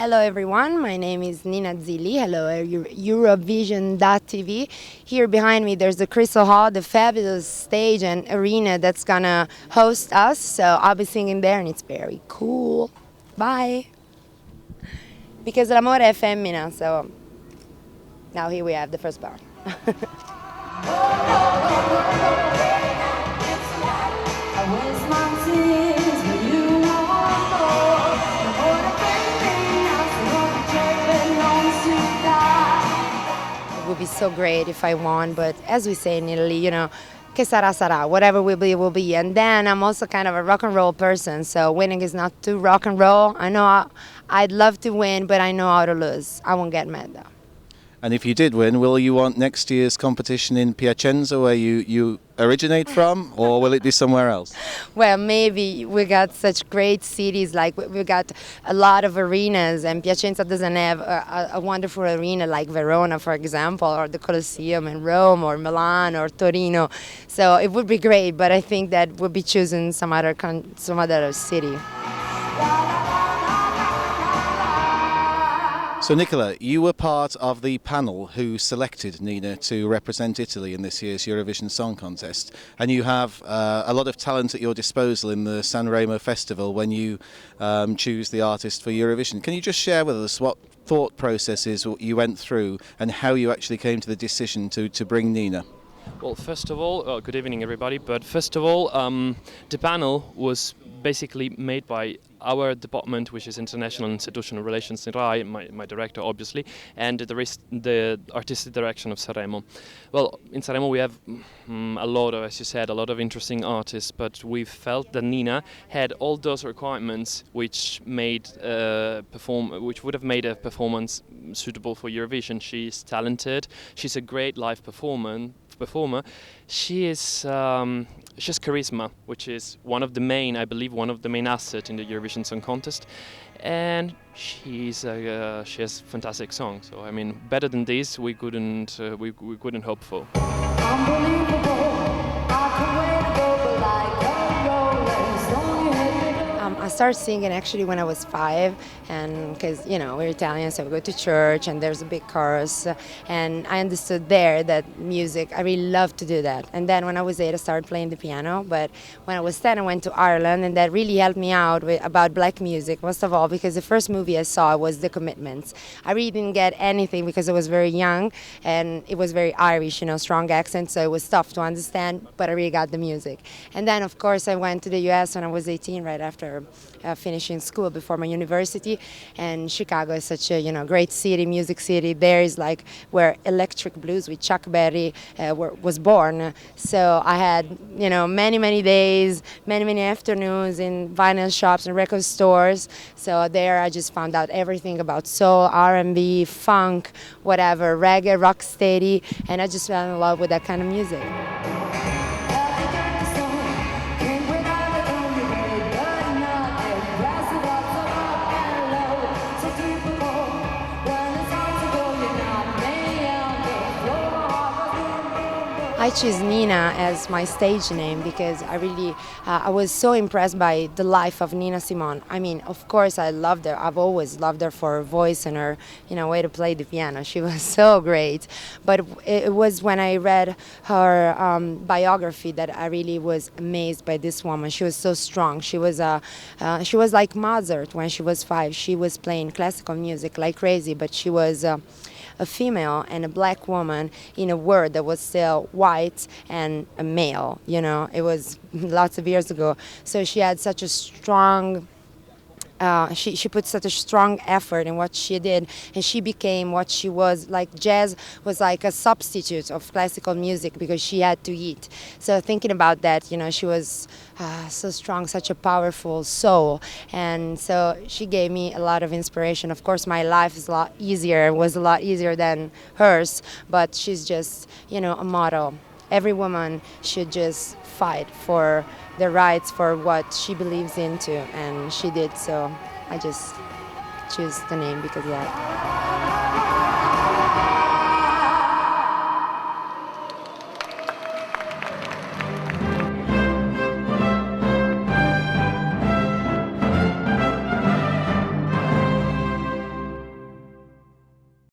Hello everyone, my name is Nina Zilli. Hello Eurovision.tv. Here behind me there's the Crystal Hall, the fabulous stage and arena that's gonna host us. So I'll be singing there and it's very cool. Bye! Because L'amore E Femmina, so now here we have the first part. It would be so great if I won, but as we say in Italy, che sarà sarà, whatever will be will be. And then I'm also kind of a rock and roll person, so winning is not too rock and roll. I know I'd love to win, but I know how to lose. I won't get mad though. And if you did win, will you want next year's competition in Piacenza, where you originate from, or will it be somewhere else? Well, maybe we got such great cities, like we got a lot of arenas, and Piacenza doesn't have a wonderful arena like Verona, for example, or the Colosseum in Rome, or Milan, or Torino. So it would be great, but I think that we'll be choosing some other city. So Nicola, you were part of the panel who selected Nina to represent Italy in this year's Eurovision Song Contest, and you have a lot of talent at your disposal in the Sanremo Festival when you choose the artist for Eurovision. Can you just share with us what thought processes you went through and how you actually came to the decision to bring Nina? Well, first of all, good evening everybody, but first of all, the panel was basically made by our department, which is International Institutional Relations in RAI, my director obviously, and the artistic direction of Sanremo. Well, in Sanremo we have a lot of, as you said, a lot of interesting artists, but we felt that Nina had all those requirements which would have made a performance suitable for Eurovision. She's talented, she's a great live performer. She has charisma, which is one of the main assets in the Eurovision Song Contest, and she has fantastic songs. So I mean, better than this, we couldn't hope for. I started singing actually when I was 5, and because we're Italian, so we go to church and there's a big chorus, and I understood there that music, I really love to do that. And then when I was 8, I started playing the piano. But when I was 10, I went to Ireland, and that really helped me out about black music, most of all because the first movie I saw was The Commitments. I really didn't get anything because I was very young, and it was very Irish, strong accent, so it was tough to understand, but I really got the music. And then of course I went to the US when I was 18, right after finishing school before my university, and Chicago is such a great city, music city. There is like where electric blues with Chuck Berry was born. So I had many days, many afternoons in vinyl shops and record stores. So there I just found out everything about soul, R&B, funk, whatever, reggae, rock steady, and I just fell in love with that kind of music. I choose Nina as my stage name because I was so impressed by the life of Nina Simone. I mean, of course I loved her. I've always loved her for her voice and her, way to play the piano. She was so great. But it was when I read her biography that I really was amazed by this woman. She was so strong. She was like Mozart when she was 5. She was playing classical music like crazy, but she was a female and a black woman in a world that was still white and a male. It was lots of years ago. So she had such a strong she put such a strong effort in what she did, and she became what she was. Like jazz was like a substitute of classical music because she had to eat. So thinking about that, she was so strong, such a powerful soul, and so she gave me a lot of inspiration. Of course, my life is was a lot easier than hers, but she's just, a model. Every woman should just fight for the rights for what she believes into, and she did. So I just choose the name because of that.